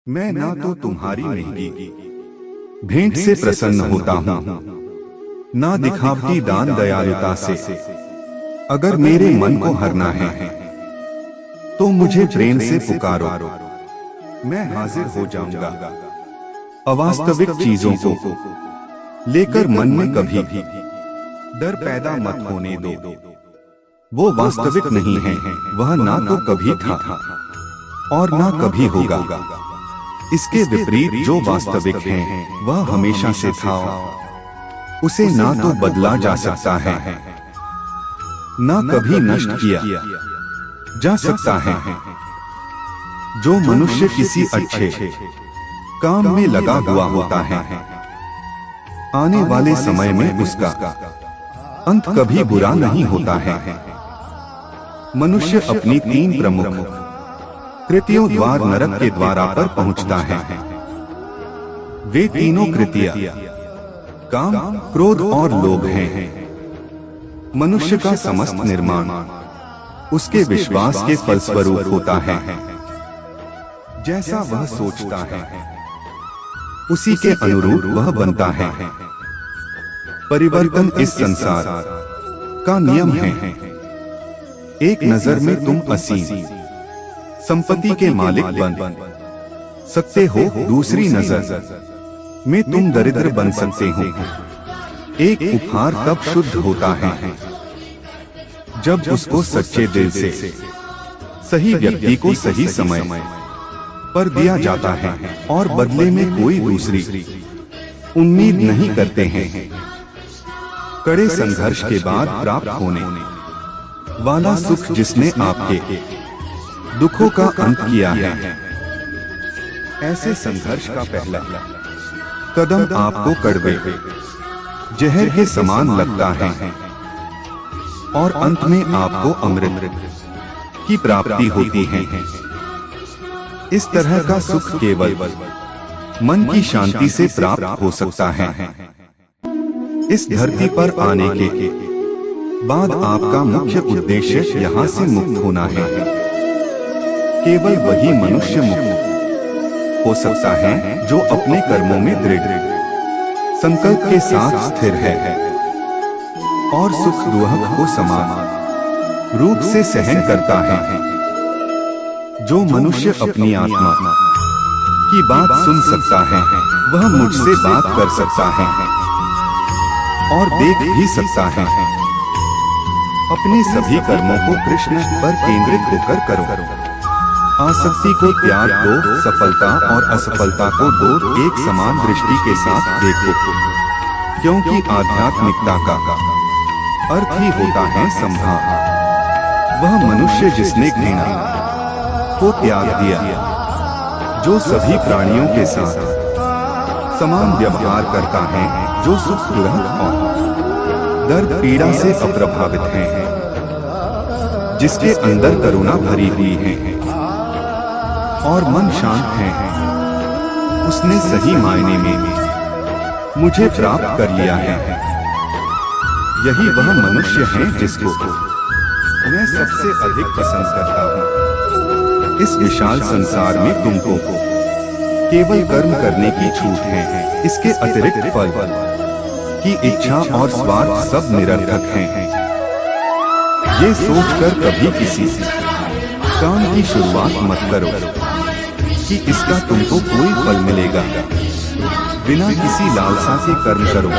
मैं ना तो तुम्हारी महंगी भेंट से प्रसन्न होता हूँ, ना दिखावटी दान दयालुता से। अगर मेरे मन को हरना है तो मुझे प्रेम से पुकारो, मैं हाजिर हो जाऊंगा। अवास्तविक चीजों को लेकर मन में कभी भी डर पैदा मत होने दो। वो वास्तविक नहीं है, वह ना तो कभी था और ना कभी होगा। इसके विपरीत जो वास्तविक है वह हमेशा से था, उसे ना तो बदला जा सकता है, ना कभी नष्ट किया जा सकता है। जो मनुष्य किसी अच्छे काम में लगा हुआ होता है, आने वाले समय में उसका अंत कभी बुरा नहीं होता है। मनुष्य अपनी 3 प्रमुख कृतियों द्वार नरक के द्वारा पर पहुंचता है। वे तीनों कृतियां काम, क्रोध और लोभ हैं। मनुष्य का समस्त निर्माण उसके विश्वास के फलस्वरूप होता है। जैसा वह सोचता है उसी के अनुरूप वह बनता है। परिवर्तन इस संसार का नियम है। एक नजर में तुम असीम संपत्ति के मालिक बन सकते हो, दूसरी नजर में तुम दरिद्र बन सकते हो। एक उपहार तब शुद्ध होता है जब उसको सच्चे दिल से सही व्यक्ति को सही समय पर दिया जाता है और बदले में कोई दूसरी उम्मीद नहीं करते हैं। कड़े संघर्ष के बाद प्राप्त होने वाला सुख जिसने आपके दुखों का अंत किया है, ऐसे संघर्ष का पहला कदम आपको कड़वे जहर के समान लगता है और अंत में आपको अमृत की प्राप्ति होती है। इस तरह का सुख केवल मन की शांति से प्राप्त हो सकता है। इस धरती पर आने के बाद आपका मुख्य उद्देश्य यहाँ से मुक्त होना है। केवल वही मनुष्य मुक्त हो सकता है जो अपने कर्मों में दृढ़ संकल्प के साथ स्थिर है और सुख दुख को समान रूप से सहन करता है। जो मनुष्य अपनी आत्मा की बात सुन सकता है वह मुझसे बात कर सकता है और देख भी सकता है। अपने सभी कर्मों को कृष्ण पर केंद्रित होकर करो। आसक्ति को त्याग दो, सफलता और असफलता को दो, एक समान दृष्टि के साथ देखो, क्योंकि आध्यात्मिकता का अर्थ ही होता है संभाव। वह मनुष्य जिसने घृणा को त्याग दिया, जो सभी प्राणियों के साथ समान व्यवहार करता है, जो सुख दुख और दर्द पीड़ा से अप्रभावित है, जिसके अंदर करुणा भरी हुई है और मन शांत है, उसने सही मायने में मुझे प्राप्त कर लिया है। यही वह मनुष्य है जिसको मैं सबसे अधिक पसंद करता हूँ। इस विशाल संसार में तुमको केवल कर्म करने की छूट है, इसके अतिरिक्त फल की इच्छा और स्वार्थ सब निरर्थक हैं। ये सोचकर कभी किसी काम की शुरुआत मत करो कि इसका तुमको कोई फल मिलेगा। बिना किसी लालसा से कर्म करो।